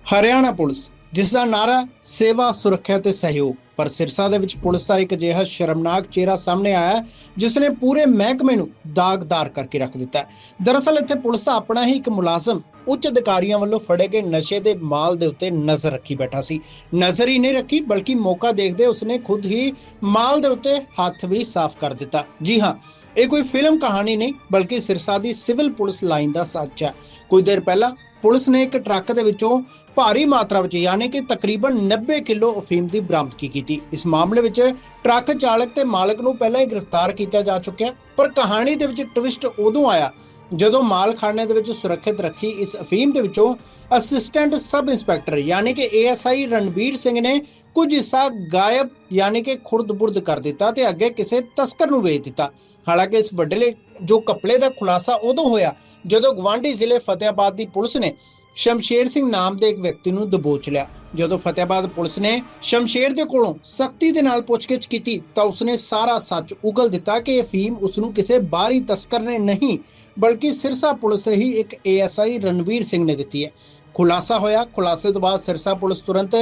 Haryana police ਜਿਸ ਦਾ ਨਾਰਾ ਸੇਵਾ ਸੁਰੱਖਿਆ ਤੇ ਸਹਿਯੋਗ, ਪਰ ਸਿਰਸਾ ਦੇ ਵਿੱਚ ਪੁਲਿਸ ਦਾ ਇੱਕ ਅਜਿਹਾ ਸ਼ਰਮਨਾਕ ਚਿਹਰਾ ਸਾਹਮਣੇ ਆਇਆ ਜਿਸ ਨੇ ਪੂਰੇ ਮਹਿਕਮੇ ਨੂੰ ਦਾਗਦਾਰ ਕਰਕੇ ਰੱਖ ਦਿੱਤਾ ਹੈ। ਦਰਅਸਲ ਇੱਥੇ ਪੁਲਿਸ ਦਾ ਆਪਣਾ ਹੀ ਇੱਕ ਮੁਲਾਜ਼ਮ ਉੱਚ ਅਧਿਕਾਰੀਆਂ ਵੱਲੋਂ ਫੜੇ ਗਏ ਨਸ਼ੇ ਦੇ ਮਾਲ ਦੇ ਉੱਤੇ ਨਜ਼ਰ ਰੱਖੀ ਬੈਠਾ ਸੀ। ਨਜ਼ਰ ਹੀ ਨਹੀਂ ਰੱਖੀ ਬਲਕਿ ਮੌਕਾ ਦੇਖਦੇ ਉਸਨੇ ਖੁਦ ਹੀ ਮਾਲ ਦੇ ਉੱਤੇ ਹੱਥ ਵੀ ਸਾਫ਼ ਕਰ ਦਿੱਤਾ। ਜੀ ਹਾਂ, ਇਹ ਕੋਈ ਫਿਲਮ ਕਹਾਣੀ ਨਹੀਂ ਬਲਕਿ ਸਿਰਸਾ ਦੀ ਸਿਵਲ ਪੁਲਿਸ ਲਾਈਨ ਦਾ ਸੱਚ ਹੈ। ਕੁਝ ਦੇਰ ਪਹਿਲਾਂ ਪੁਲਿਸ ਨੇ ਇੱਕ ਟਰੱਕ ਦੇ ਵਿੱਚੋਂ ਭਾਰੀ ਮਾਤਰਾ ਵਿੱਚ ਯਾਨੀ ਕਿ ਤਕਰੀਬਨ 90 ਕਿਲੋ ਅਫੀਮ ਦੀ ਬਰਾਮਦਗੀ ਕੀਤੀ। ਇਸ ਮਾਮਲੇ ਵਿੱਚ ਟਰੱਕ ਚਾਲਕ ਤੇ ਮਾਲਕ ਨੂੰ ਪਹਿਲਾਂ ਹੀ ਗ੍ਰਿਫਤਾਰ ਕੀਤਾ ਜਾ ਚੁੱਕਿਆ, ਪਰ ਕਹਾਣੀ ਦੇ ਵਿੱਚ ਟਵਿਸਟ ਉਦੋਂ ਆਇਆ ਜਦੋਂ ਮਾਲਖਾਨੇ ਦੇ ਵਿੱਚ ਸੁਰੱਖਿਅਤ ਰੱਖੀ ਇਸ ਅਫੀਮ ਦੇ ਵਿੱਚੋਂ ਅਸਿਸਟੈਂਟ ਸਬ ਇੰਸਪੈਕਟਰ ਯਾਨੀ ਕਿ ਏਐਸਆਈ ਰਣਬੀਰ ਸਿੰਘ ਨੇ ਕੁਝ ਹਿੱਸਾ ਗਾਇਬ ਯਾਨੀ ਕਿ ਖੁਰਦ-ਬੁਰਦ ਕਰ ਦਿੱਤਾ ਤੇ ਅੱਗੇ ਕਿਸੇ ਤਸਕਰ ਨੂੰ ਵੇਚ ਦਿੱਤਾ। ਹਾਲਾਂਕਿ ਇਸ ਵੱਡੇ ਜੋ ਘਪਲੇ ਦਾ ਖੁਲਾਸਾ ਉਦੋਂ ਹੋਇਆ ਜਦੋਂ ਗਵਾਂਢੀ ਜ਼ਿਲ੍ਹੇ ਫਤਿਆਬਾਦ ਦੀ ਪੁਲਿਸ ਨੇ ਸ਼ਮਸ਼ੇਰ ਸਿੰਘ ਨਾਮ ਦੇ ਇੱਕ ਵਿਅਕਤੀ ਨੂੰ ਦਬੋਚ ਲਿਆ। ਜਦੋਂ ਫਤਿਆਬਾਦ ਪੁਲਿਸ ਨੇ ਸ਼ਮਸ਼ੇਰ ਦੇ ਕੋਲੋਂ ਸਖਤੀ ਦੇ ਨਾਲ ਪੁੱਛਗਿੱਛ ਕੀਤੀ ਤਾਂ ਉਸਨੇ ਸਾਰਾ ਸੱਚ ਉਗਲ ਦਿੱਤਾ ਕਿ ਇਹ ਫੀਮ ਉਸ ਨੂੰ ਕਿਸੇ ਬਾਹਰੀ ਤਸਕਰ ਨੇ ਨਹੀਂ ਬਲਕਿ ਸਿਰਸਾ ਪੁਲਿਸ ਦੇ ਹੀ ਇੱਕ ਏਐਸਆਈ ਰਣਵੀਰ ਸਿੰਘ ਨੇ ਦਿੱਤੀ ਹੈ। ਖੁਲਾਸਾ ਹੋਇਆ। ਖੁਲਾਸੇ ਤੋਂ ਬਾਅਦ ਸਿਰਸਾ ਪੁਲਿਸ ਤੁਰੰਤ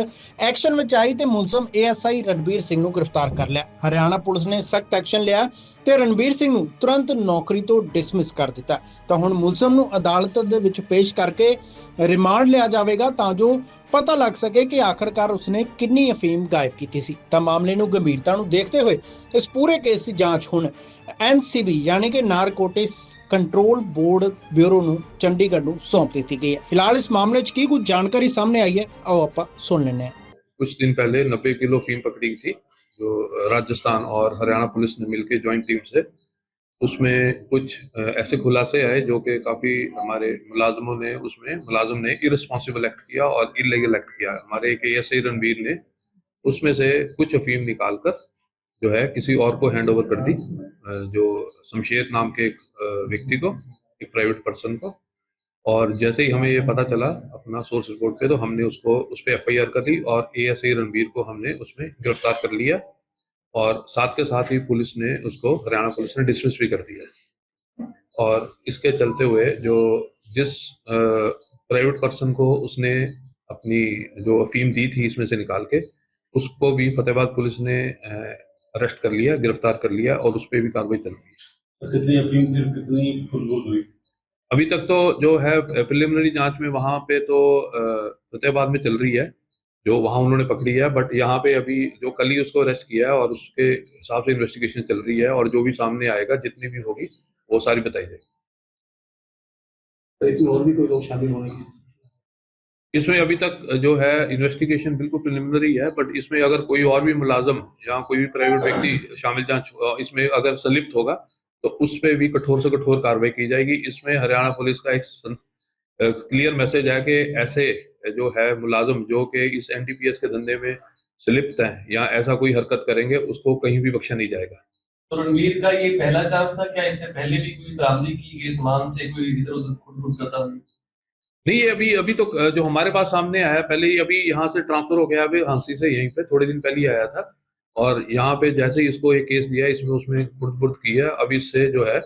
ਐਕਸ਼ਨ ਵਿੱਚ ਆਈ ਤੇ ਮੁਲਜ਼ਮ ਏਐਸਆਈ ਰਣਬੀਰ ਸਿੰਘ ਨੂੰ ਗ੍ਰਿਫਤਾਰ ਕਰ ਲਿਆ। ਹਰਿਆਣਾ ਪੁਲਿਸ ਨੇ ਸਖਤ ਐਕਸ਼ਨ ਲਿਆ ਤੇ ਰਣਬੀਰ ਸਿੰਘ ਨੂੰ ਤੁਰੰਤ ਨੌਕਰੀ ਤੋਂ ਡਿਸਮਿਸ ਕਰ ਦਿੱਤਾ। ਤਾਂ ਹੁਣ ਮੁਲਜ਼ਮ ਨੂੰ ਅਦਾਲਤ ਦੇ ਵਿੱਚ ਪੇਸ਼ ਕਰਕੇ ਰਿਮਾਂਡ ਲਿਆ ਜਾਵੇਗਾ ਤਾਂ ਜੋ ਪਤਾ ਲੱਗ ਸਕੇ ਕਿ ਆਖਰਕਾਰ ਉਸਨੇ ਕਿੰਨੀ ਅਫੀਮ ਗਾਇਬ ਕੀਤੀ ਸੀ। ਤਾਂ ਮਾਮਲੇ ਨੂੰ ਗੰਭੀਰਤਾ ਨੂੰ ਦੇਖਦੇ ਹੋਏ ਇਸ ਪੂਰੇ ਕੇਸ ਦੀ ਜਾਂਚ ਹੁਣ एनसीबी यानी कि नारकोटिक्स कंट्रोल बोर्ड ब्यूरो ਨੂੰ ਚੰਡੀਗੜ੍ਹ ਨੂੰ सौंप ਦਿੱਤੀ गई है। फिलहाल इस मामले में की कुछ जानकारी सामने आई है, आओ आप सुन लेने हैं। कुछ दिन पहले 90 किलो अफीम पकड़ी थी जो राजस्थान और हरियाणा पुलिस ने मिलकर ज्वाइंट टीम से, उसमें कुछ ऐसे खुलासे आए जो कि काफ़ी हमारे मुलाजिम ने इररिस्पॉन्सिबल एक्ट किया और इलीगल एक्ट किया। हमारे एक एएसआई रणबीर ने उसमें से कुछ अफीम निकाल कर जो है किसी और को हैंड ओवर कर दी, जो शमशेर नाम के एक व्यक्ति को, एक प्राइवेट पर्सन को। और जैसे ही हमें ये पता चला अपना सोर्स रिपोर्ट पे, तो हमने उसको उस पर एफआईआर कर दी और एएसआई रणबीर को हमने उसमें गिरफ्तार कर लिया और साथ के साथ ही पुलिस ने उसको, हरियाणा पुलिस ने डिसमिस भी कर दिया। और इसके चलते हुए जो जिस प्राइवेट पर्सन को उसने अपनी जो अफीम दी थी इसमें से निकाल के, उसको भी फतेहाबाद पुलिस ने अरेस्ट कर लिया, गिरफ्तार कर लिया और उस पर भी कार्रवाई चल रही है। तो कितनी अफीम थी, कितनी खुरद-बुर्द हुई? अभी तक तो जो है प्रिलिमिनरी जांच में वहां पे तो फतेहाबाद में चल रही है जो वहां उन्होंने पकड़ी है, बट यहाँ पे अभी जो कल ही उसको अरेस्ट किया है और उसके हिसाब से इन्वेस्टिगेशन चल रही है और जो भी सामने आएगा, जितनी भी होगी वो सारी बताई जाएगी। तो इसमें और भी कोई लोग शामिल होने की? इसमें अभी तक जो है इन्वेस्टिगेशन बिल्कुल प्रिलिमिनरी है, बट इसमें अगर कोई और भी मुलाजम या कोई भी प्राइवेट व्यक्ति शामिल इसमें अगर संलिप्त होगा तो उस पर भी कठोर से कठोर कार्रवाई की जाएगी। इसमें हरियाणा पुलिस का एक क्लियर मैसेज है कि ऐसे जो है मुलाजम जो कि इस एनडीपीएस के धंधे में संलिप्त हैं या ऐसा कोई हरकत करेंगे, उसको कहीं भी बख्शा नहीं जाएगा। तो रणवीर का ये पहला चांस था क्या? इससे पहले भी कोई बरामदगी की गई सामान से कोई इधर उधर खुद करता? नहीं, अभी तो जो हमारे पास सामने आया, पहले ही अभी यहाँ से ट्रांसफर हो गया, अभी हांसी से यहीं पे थोड़े दिन पहले ही आया था और यहाँ पे जैसे ही इसको एक केस दिया इसमें उसमें खुर्द-बुर्द की है। अब इससे जो है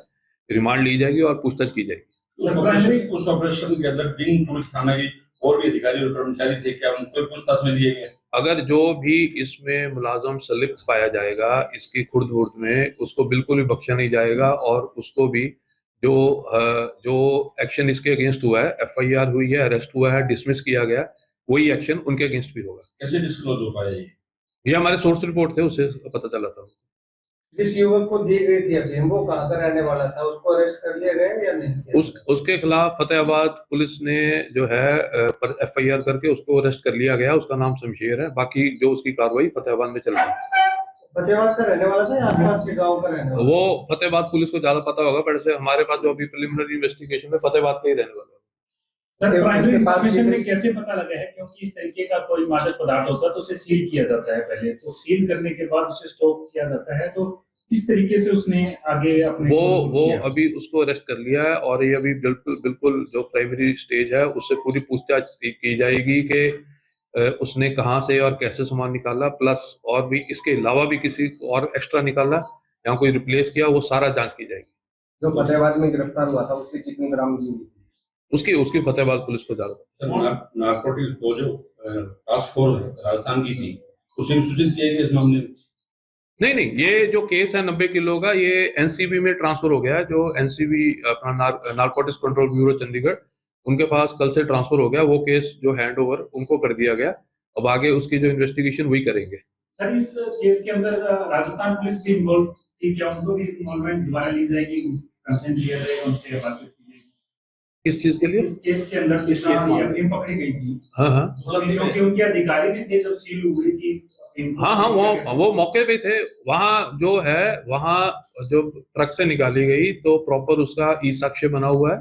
रिमांड ली जाएगी और पूछताछ की जाएगी। उस ऑपरेशन के अंदर डिंग पुलिस थाना की और भी अधिकारी और कर्मचारी थे, क्या उनको पूछताछ में लिए गए? अगर जो भी इसमें मुलाजम संलिप्त पाया जाएगा इसकी खुर्द-बुर्द में, उसको बिल्कुल भी बख्शा नहीं जाएगा और उसको भी जो एक्शन इसके अगेंस्ट हुआ है, एफआईआर हुई है, अरेस्ट हुआ है, डिसमिस किया गया, वही एक्शन उनके अगेंस्ट भी होगा। कैसे डिस्क्लोज हो पाया ये हमारे सोर्स रिपोर्ट थे, उससे पता चला था। जिस युवक को दी गई थी अफीम वो कहाँ का रहने वाला था, उसको अरेस्ट कर लिया गया या नहीं? उसके खिलाफ फतेहाबाद पुलिस ने जो है एफआईआर करके उसको अरेस्ट कर लिया गया। उसका नाम शमशेर है। बाकी जो उसकी कार्रवाई फतेहाबाद में चल रही है। फतेहाबाद का रहने वाला था या आसपास के गांव का रहने वाला? वो फतेहाबाद पुलिस को ज्यादा पता होगा, पर हमारे पास जो अभी प्रिलिमिनरी इन्वेस्टिगेशन में फतेहाबाद का ही रहने वाला है। सर, प्राइमरी इन्फॉर्मेशन में कैसे पता लगा है? क्योंकि इस तरीके का कोई मादक पदार्थ होता है तो उसे सील किया जाता है पहले, तो सील करने के बाद उसे स्टॉक किया जाता है, तो किस तरीके से उसने आगे अपने वो अभी उसको अरेस्ट कर लिया है और ये अभी बिल्कुल जो प्राइमरी स्टेज है उससे पूरी पूछताछ की जाएगी कि उसने कहाँ से और कैसे सामान निकाला, प्लस और भी इसके अलावा भी किसी और एक्स्ट्रा निकाला या कोई रिप्लेस किया, वो सारा जांच की जाएगी। जो फतेहाबाद में गिरफ्तार हुआ था उससे कितनी बरामदगी हुई? उसकी उसकी फतेहाबाद पुलिस को ज्यादा। सर नारकोटिक्स को जो टास्क फोर्स राजस्थान की थी उसे सूचित किया गया इस मामले में? नहीं, ये जो केस है 90 किलो का, ये एनसीबी में ट्रांसफर हो गया है। जो एनसीबी अपना नारकोटिक्स कंट्रोल ब्यूरो चंडीगढ़, उनके पास कल से ट्रांसफर हो गया। वो केस जो हैंड ओवर उनको कर दिया गया। अब आगे उसकी जो इन्वेस्टिगेशन वही करेंगे। सर, इस केस के अंदर राजस्थान पुलिस भी इन्वॉल्व थी क्या? उनको भी इन्वॉल्वमेंट दोबारा ली जाएगी, कंसेंट लिया जाएगा, उनसे बातचीत की जाएगी? किस चीज के लिए? इस केस के अंदर जिस अफीम पकड़ी गई थी, हाँ, क्योंकि उनके अधिकारी भी थे जब सील हुई थी। हाँ, वो मौके पे थे। वहाँ जो है, वहाँ जो ट्रक से निकाली गई तो प्रॉपर उसका ई साक्ष्य बना हुआ है।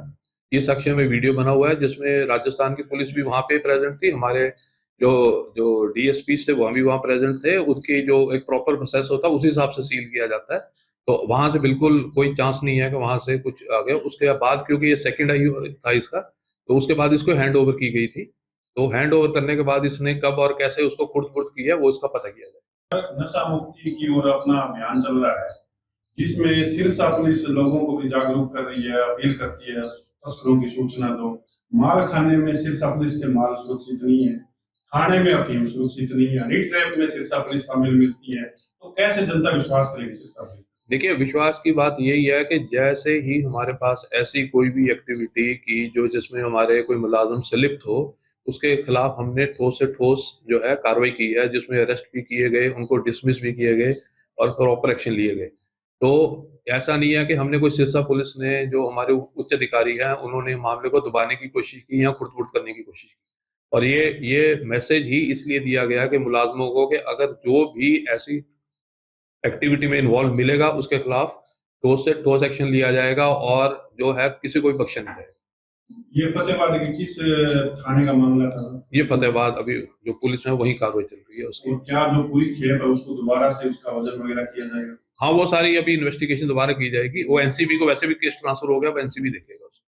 ई साक्ष्य में वीडियो बना हुआ है जिसमें राजस्थान की पुलिस भी वहाँ पे प्रेजेंट थी। हमारे जो डीएसपी थे वो भी वहाँ प्रेजेंट थे। उसकी जो एक प्रॉपर प्रोसेस होता है उसी हिसाब से सील किया जाता है। तो वहां से बिल्कुल कोई चांस नहीं है कि वहां से कुछ आ गया। उसके बाद क्योंकि ये सेकंड आई था इसका, तो उसके बाद इसको हैंड ओवर की गई थी। तो हैंड ओवर करने के बाद इसने कब और कैसे उसको खुर्द की है वो इसका पता किया जाए। नशा मुक्ति की ओर अपना अभियान चल रहा है, जिसमें सिरसा पुलिस लोगों को भी जागरूक कर रही है, अपील करती है तस्करों की सूचना दो। माल खाने में सिरसा पुलिस के माल सुरक्षित नहीं है, खाने में अफीम सुरक्षित नहीं है, हनी ट्रैप में सिरसा पुलिस शामिल मिलती है। तो कैसे जनता विश्वास करेगी सिरसा पुलिस? देखिए, विश्वास की बात यही है कि जैसे ही हमारे पास ऐसी कोई भी एक्टिविटी की जो जिसमें हमारे कोई मुलाजिम से लिप्त हो, उसके खिलाफ हमने ठोस से ठोस जो है कार्रवाई की है, जिसमें अरेस्ट भी किए गए, उनको डिसमिस भी किए गए और प्रॉपर एक्शन लिए गए। तो ऐसा नहीं है कि हमने कोई सिरसा पुलिस ने जो हमारे उच्च अधिकारी हैं उन्होंने मामले को दबाने की कोशिश की या खुर्द करने की कोशिश की। और ये मैसेज ही इसलिए दिया गया कि मुलाजमों को कि अगर जो भी ऐसी एक्टिविटी में इन्वॉल्व मिलेगा उसके खिलाफ ठोस से ठोस एक्शन लिया जाएगा और जो है किसी को भी बख्शा नहीं जाएगा। ये फतेहाबाद के किस थाने का मामला था? ये फतेहाबाद अभी जो पुलिस में वही कार्रवाई चल रही है उसकी। और क्या जो पूरी खेप है उसको दोबारा से उसका वजन वगैरह किया जाएगा? हाँ, वो सारी अभी इन्वेस्टिगेशन दोबारा की जाएगी। वो एनसीबी को वैसे भी केस ट्रांसफर हो गया, अब एनसीबी देखेगा उसको।